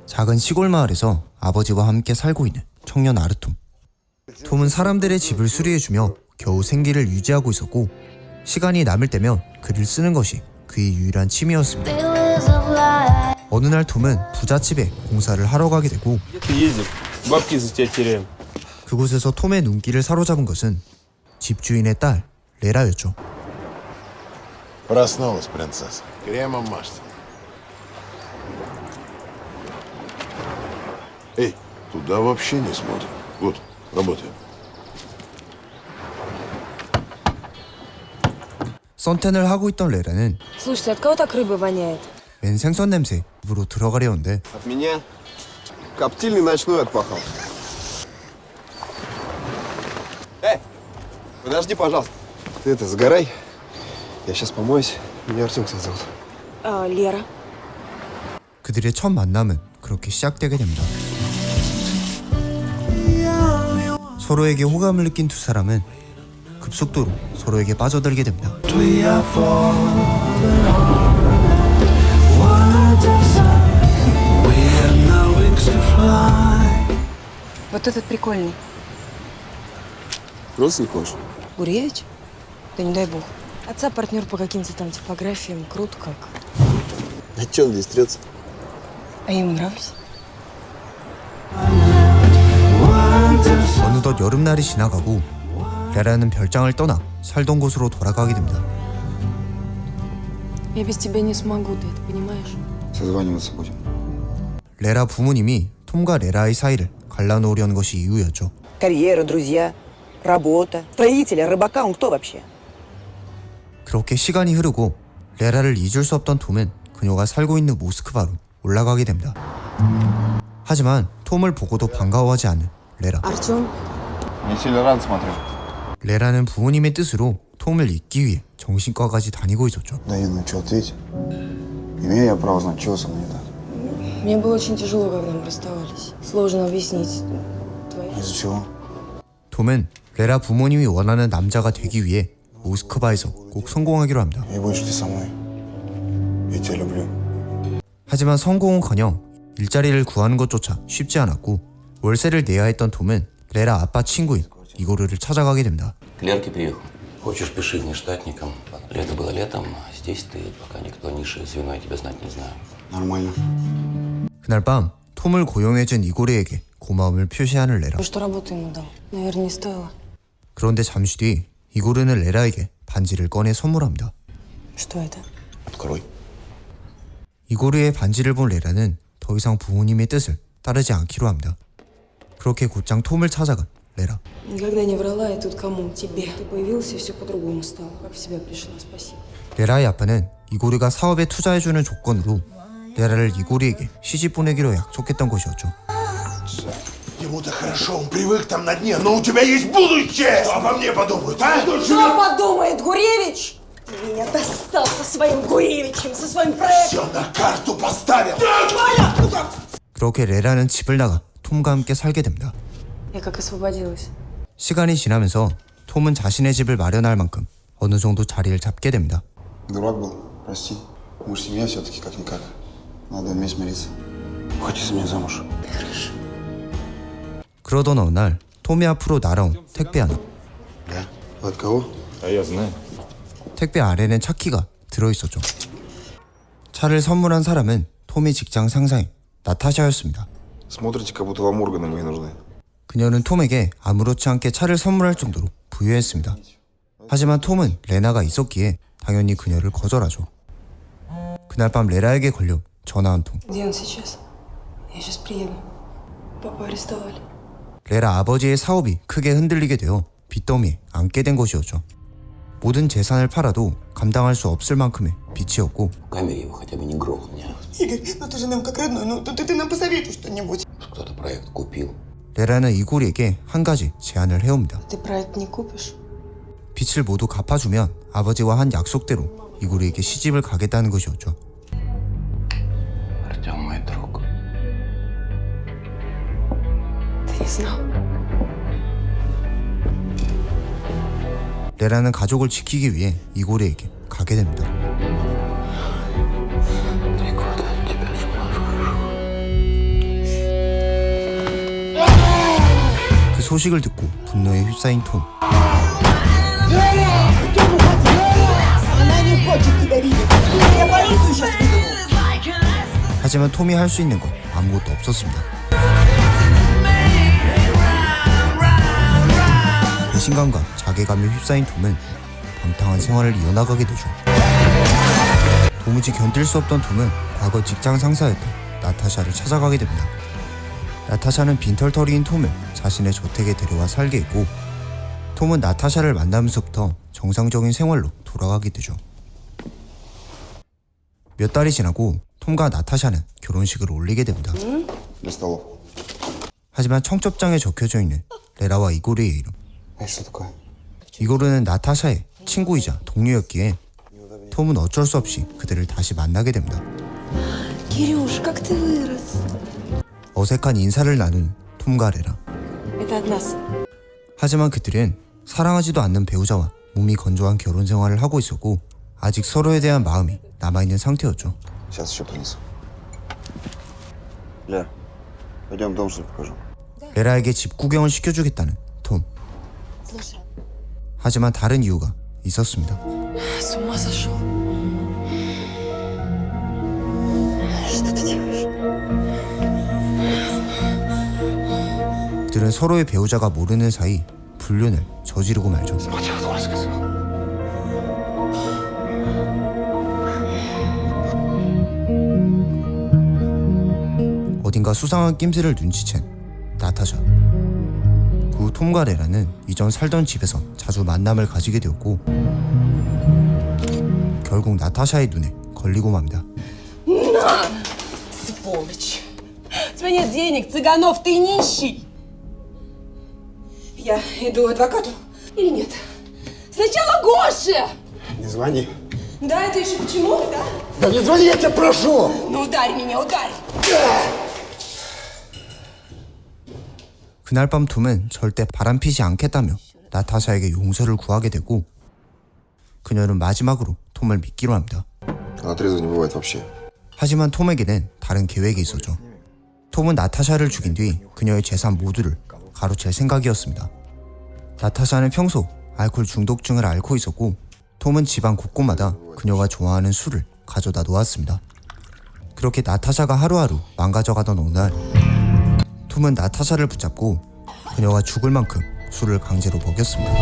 작은 시골 마을에서 아버지와 함께 살고 있는 청년 아르톰. 톰은 사람들의 집을 수리해주며 겨우 생계를 유지하고 있었고, 시간이 남을 때면 글을 쓰는 것이 그의 유일한 취미였습니다. 어느 날 톰은 부잣집에 공사를 하러 가게 되고, 그곳에서 톰의 눈길을 사로잡은 것은 집주인의 딸 레라였죠. Проснулась принцесса. Кремом мажься. Эй, туда вообще не смотрим. Вот, работаем. 선텐을 하고 있던 레라는 Слушайте, от кого так рыбы воняет? 웬 생선 냄새 입으로 들어가려는데 От меня коптильный ночной отпахал. Подожди, пожалуйста. Ты это, загорай. Я сейчас помоюсь. Меня Артем, кстати, зовут. Лера. 그들의 첫 만남은 그렇게 시작되게 됩니다. 서로에게 호감을 느낀 두 사람은 급속도로 서로에게 빠져들게 됩니다. Вот этот прикольный. Родственник хочешь? Гуревич? Да не дай бог. Отца партнер по каким-то там типографиям. Круто как. А че он здесь трется? А я ему нравлюсь. 어느덧 여름날이 지나가고 레라는 별장을 떠나 살던 곳으로 돌아가게 됩니다. Я без тебя не смогу, ты это понимаешь? Созваниваться будем. 레라 부모님이 톰과 레라의 사이를 갈라놓으려는 것이 이유였죠. Карьера, друзья, работа, строителя, рыбака, он кто вообще? 그렇게 시간이 흐르고 레라를 잊을 수 없던 톰은 그녀가 살고 있는 모스크바로 올라가게 됩니다. 하지만 톰을 보고도 반가워하지 않은 레라. Артем? Не сильно рано смотрю. 레라는 부모님의 뜻으로 톰을 잊기 위해 정신과까지 다니고 있었죠. Да, ну что, ответь. Имею я право знать, чего со мной не так? Мне было очень тяжело, когда мы расставались. Сложно объяснить. Из-за чего? 톰은 레라 부모님이 원하는 남자가 되기 위해 모스크바에서 꼭 성공하기로 합니다. И будешь ты со мной. Я тебя люблю. 하지만 성공은커녕 일자리를 구하는 것조차 쉽지 않았고, 월세를 내야 했던 톰은 레라 아빠 친구인 이고르를 찾아가게 됩니다. Клерки приехал. Хочешь, пиши внештатником. Лето было летом, а здесь ты пока никто низшее звено, я тебя знать не знаю. Нормально. 그날 밤 톰을 고용해준 이고르에게 고마움을 표시하는 레라. Что работу ему дал? Наверное, не стоило. 그런데 잠시 뒤 이고르는 레라에게 반지를 꺼내 선물합니다. Что это? Открой. 이고르의 반지를 본 레라는 더 이상 부모님의 뜻을 따르지 않기로 합니다. 그렇게 곧장 톰을 찾아간 레라. Никогда не врала, и тут кому? Тебе. Ты появился, и все по-другому стало. Как в себя пришла, спасибо. 레라의 아빠는 이고르가 사업에 투자해주는 조건으로 레라를 이고르에게 시집 보내기로 약속했던 것이었죠. Ему-то хорошо, он привык там на дне, но у тебя есть будущее! Что обо мне подумают, а? Что подумает Гуревич? Ты меня достал со своим Гуревичем, со своим проектом. Все на карту поставил! 그렇게 레라는 집을 나가 톰과 함께 살게 됩니다. Я как освободилась. 시간이 지나면서 톰은 자신의 집을 마련할 만큼 어느 정도 자리를 잡게 됩니다. Дурак был, прости. Мы же семья все-таки, как-никак. Надо уметь смириться. Выходи за меня замуж. 그러던 어느 날 톰이 앞으로 날아온 택배 하나. Да? От кого? А я знаю. 택배 아래는 차 키가 들어있었죠. 차를 선물한 사람은 톰의 직장 상사인 나타샤였습니다. Смотрите, как будто вам органы мои нужны. 그녀는 톰에게 아무렇지 않게 차를 선물할 정도로 부유했습니다. 하지만 톰은 레나가 있었기에 당연히 그녀를 거절하죠. 그날 밤 레라에게 걸려 전화 한 통. Где он сейчас? Я сейчас приеду. Папа арестовали. 레라 아버지의 사업이 크게 흔들리게 되어 빚더미에 앉게 된 것이었죠. 모든 재산을 팔아도 감당할 수 없을 만큼의 빚이었고, В камере его хотя бы не грохнул. Игорь, ну ты же нам как родной, ну ты нам посоветуй что-нибудь. Кто-то проект купил. 레라는 이고리에게 한 가지 제안을 해옵니다. Ты проект не купишь? 빚을 모두 갚아주면 아버지와 한 약속대로 이고리에게 시집을 가겠다는 것이었죠. Артем мой друг. Ты не знал? 레라는 가족을 지키기 위해 이고리에게 가게 됩니다. 3 года от тебя с ума схожу. 소식을 듣고 분노에 휩싸인 톰. Она не хочет тебя видеть. Я полицию сейчас вызову. 하지만 톰이 할 수 있는 건 아무것도 없었습니다. 배신감과 자괴감에 휩싸인 톰은 방탕한 생활을 이어나가게 되죠. 도무지 견딜 수 없던 톰은 과거 직장 상사였던 나타샤를 찾아가게 됩니다. 나타샤는 빈털터리인 톰을 자신의 저택에 데려와 살게 했고, 톰은 나타샤를 만나면서부터 정상적인 생활로 돌아가게 되죠. 몇 달이 지나고 톰과 나타샤는 결혼식을 올리게 됩니다. Для столов. 하지만 청첩장에 적혀져 있는 레라와 이고르의 이름. Это что такое? 이고르는 나타샤의 친구이자 동료였기에 톰은 어쩔 수 없이 그들을 다시 만나게 됩니다. Кирюш, как ты вырос. 어색한 인사를 나눈 톰과 레라. Это от нас. 하지만 그들은 사랑하지도 않는 배우자와 몸이 건조한 결혼 생활을 하고 있었고, 아직 서로에 대한 마음이 남아있는 상태였죠. Сейчас еще принесу. Лер, пойдем дом, что ли, покажу. 레라에게 집 구경을 시켜주겠다는 톰. Слушай, 하지만 다른 이유가 있었습니다. с ума сошел. Что ты делаешь? 그들은 서로의 배우자가 모르는 사이 불륜을 저지르고 말죠. 어딘가 수상한 낌새를 눈치챈 나타샤. 그 후 톰과 레라는 이전 살던 집에서 자주 만남을 가지게 되었고, 결국 나타샤의 눈에 걸리고 맙니다. Сволочь. У тебя нет денег, Цыганов, ты нищий. Я иду к адвокату или нет? Сначала Гоше! Не звони. Да, это еще почему, да? Да не звони, я тебя прошу! Ну ударь меня, ударь! 그날 밤 톰은 절대 바람피지 않겠다며 나타샤에게 용서를 구하게 되고, 그녀는 마지막으로 톰을 믿기로 합니다. Она трезвой не бывает вообще. 하지만 톰에게는 다른 계획이 있었죠. 톰은 나타샤를 죽인 뒤 그녀의 재산 모두를 가로챌 생각이었습니다. 나타샤는 평소 알코올 중독증을 앓고 있었고, 톰은 집안 곳곳마다 그녀가 좋아하는 술을 가져다 놓았습니다. 그렇게 나타샤가 하루하루 망가져가던 어느 날, 톰은 나타샤를 붙잡고 그녀가 죽을 만큼 술을 강제로 먹였습니다.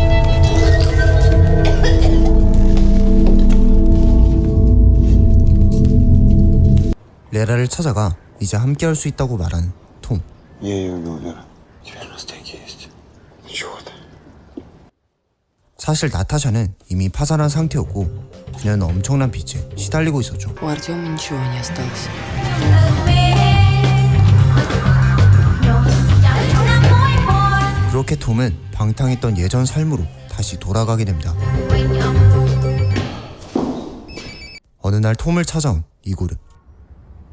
레라를 찾아가 이제 함께할 수 있다고 말하는 톰. Я ее убил, Лера. Теперь у нас деньги есть. Ну чего ты? 사실 나타샤는 이미 파산한 상태였고, 그녀는 엄청난 빚에 시달리고 있었죠. У Артема ничего не осталось. 그렇게 톰은 방탕했던 예전 삶으로 다시 돌아가게 됩니다. 어느 날 톰을 찾아온 이고르.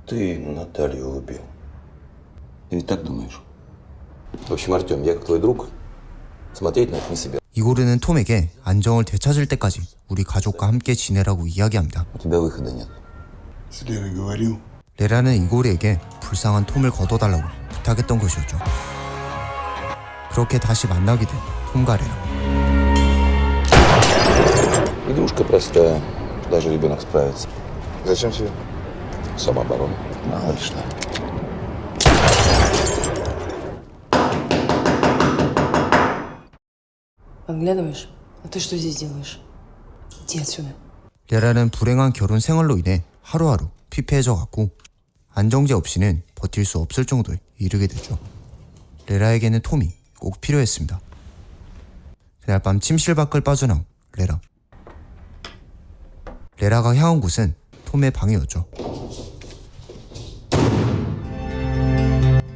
Ты Наталью убил. Ты ведь так думаешь? В общем, Артем, я как твой друг смотреть на это не собираюсь. 이고르는 톰에게 안정을 되찾을 때까지 우리 가족과 함께 지내라고 이야기합니다. У тебя выхода нет. С Лерой говорил. 레라는 이고르에게 불쌍한 톰을 거둬달라고 부탁했던 것이었죠. 그렇게 다시 만나게 된 톰과 레라. Игрушка простая, даже ребенок справится. Зачем тебе? Самооборона. Мало ли что. Подглядываешь? А ты что здесь делаешь? Иди отсюда. 레라는 불행한 결혼 생활로 인해 하루하루 피폐해져 갔고, 안정제 없이는 버틸 수 없을 정도에 이르게 되죠. 레라에게는 톰이 꼭 필요했습니다. 그날 밤 침실 밖을 빠져나온 레라. 레라가 향한 곳은 톰의 방이었죠.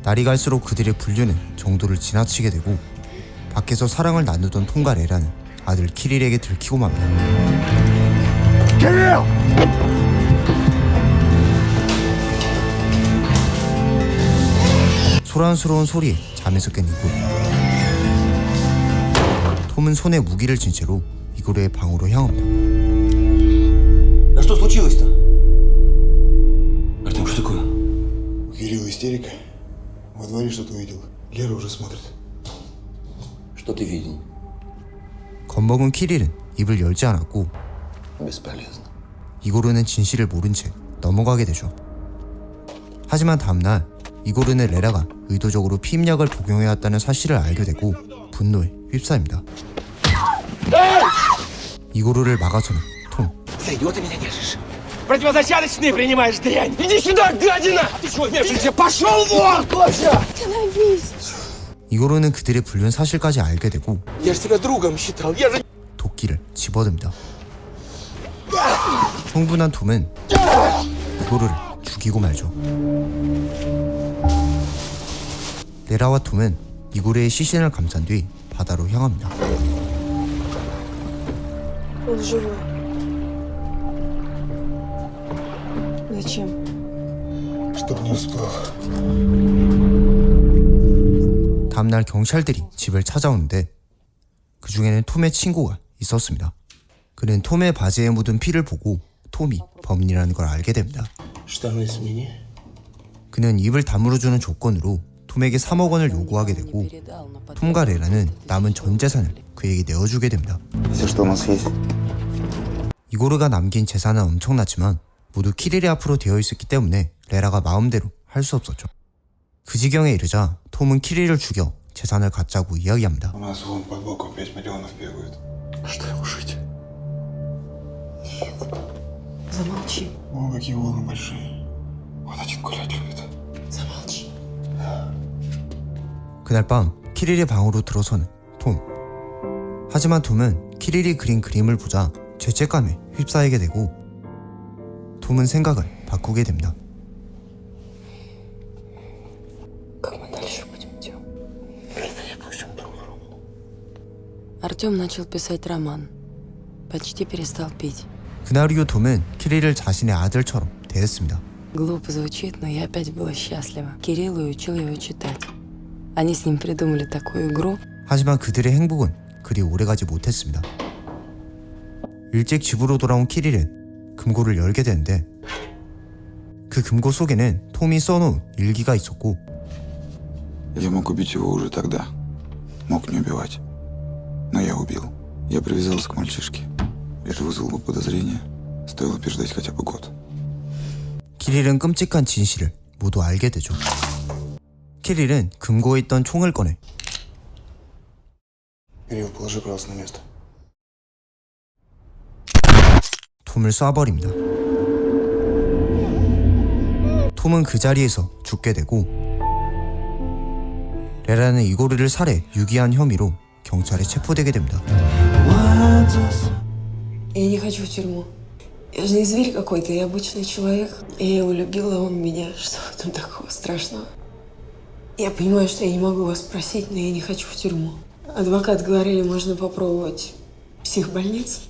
날이 갈수록 그들의 불륜은 정도를 지나치게 되고, 밖에서 사랑을 나누던 톰과 레라는 아들 키릴에게 들키고 맙니다. 소란스러운 소리에 잠에서 깬 이고르. 톰은 손에 무기를 쥔 채로 이고르의 방으로 향합니다. А что случилось-то? Артем, что такое? У Кирилла истерика. Во дворе что-то увидел. Лера уже смотрит. Что ты видел? 겁먹은 키릴은 입을 열지 않았고 Бесполезно. 이고르는 진실을 모른 채 넘어가게 되죠. 하지만 다음날 이고르는 레라가 의도적으로 피임약을 복용해왔다는 사실을 알게 되고 분노에 휩싸입니다. 이고르를 막아서는 톰, За идиота меня держишь. Противозачаточные принимаешь, дрянь. Иди сюда, гадина! Ты чего вешаешься? Пошел вон, Кося! 이고르는 그들의 불륜 사실까지 알게 되고 Я же тебя другом считал. Я же... 도끼를 집어듭니다. 흥분한 톰은 이고르를 죽이고 말죠. 레라와 톰은 이고르의 시신을 감싼 뒤 바다로 향합니다. Он живой. Зачем? Чтоб не успел. 다음날 경찰들이 집을 찾아오는데 그 중에는 톰의 친구가 있었습니다. 그는 톰의 바지에 묻은 피를 보고 톰이 범인이라는 걸 알게 됩니다. Штаны смени. 그는 입을 다물어주는 조건으로 톰에게 3억 원을 요구하게 되고 톰과 레라는 남은 전 재산을 그에게 내어주게 됩니다. Все, что у нас есть. 이고르가 남긴 재산은 엄청났지만 모두 키릴의 앞으로 되어 있었기 때문에 레라가 마음대로 할 수 없었죠. 그 지경에 이르자 톰은 키릴을 죽여 재산을 갖자고 이야기합니다. У нас вон под боком 5 миллионов бегают. Что ему жить? Замолчи. О, какие волны большие. Он один гулять любит. Замолчи. 그날 밤 키릴의 방으로 들어서는 톰. 하지만 톰은 키릴이 그린 그림을 보자 죄책감에 휩싸이게 되고 톰은 생각을 바꾸게 됩니다. Как мы дальше будем делать? Артем начал писать роман. Почти перестал пить. 그날 이후 톰은 키릴을 자신의 아들처럼 대했습니다. Глупо звучит, но я опять была счастлива. Кирилл учил его читать. Они с ним придумали такую игру. 하지만 그들의 행복은 그리 오래가지 못했습니다. 일찍 집으로 돌아온 키릴은 금고를 열게 되는데 그 금고 속에는 톰이 써놓은 일기가 있었고 Я мог убить его уже тогда. Мог не убивать. Но я убил. Я привязался к мальчишке. Это вызвало бы подозрение. Стоило переждать хотя бы год. 키릴은 끔찍한 진실을 모두 알게 되죠. 키릴은 금고에 있던 총을 꺼내 Кирилл, положи, пожалуйста, на место. 톰을 쏴버립니다. 톰은 그 자리에서 죽게 되고 레라는 이고르를 살해, 유기한 혐의로 경찰에 체포되게 됩니다. Я не хочу в тюрьму. Я же не зверь какой-то, я обычный человек. Я его любила, он меня. Что в этом такого страшного? Я понимаю, что я не могу вас спросить, но я не хочу в тюрьму. Адвокат говорили, можно попробовать психбольницу.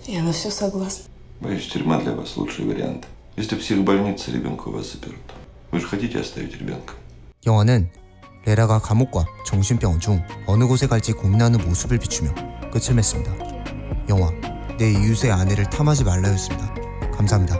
Я на все согласна. Боюсь, тюрьма для вас лучший вариант. Если психбольница, ребенка у вас заперут. Вы же хотите оставить ребенка? 영화는 레라가 감옥과 정신병원 중 어느 곳에 갈지 고민하는 모습을 비추며 끝을 맺습니다. 영화 내 이웃의 아내를 탐하지 말라였습니다. 감사합니다.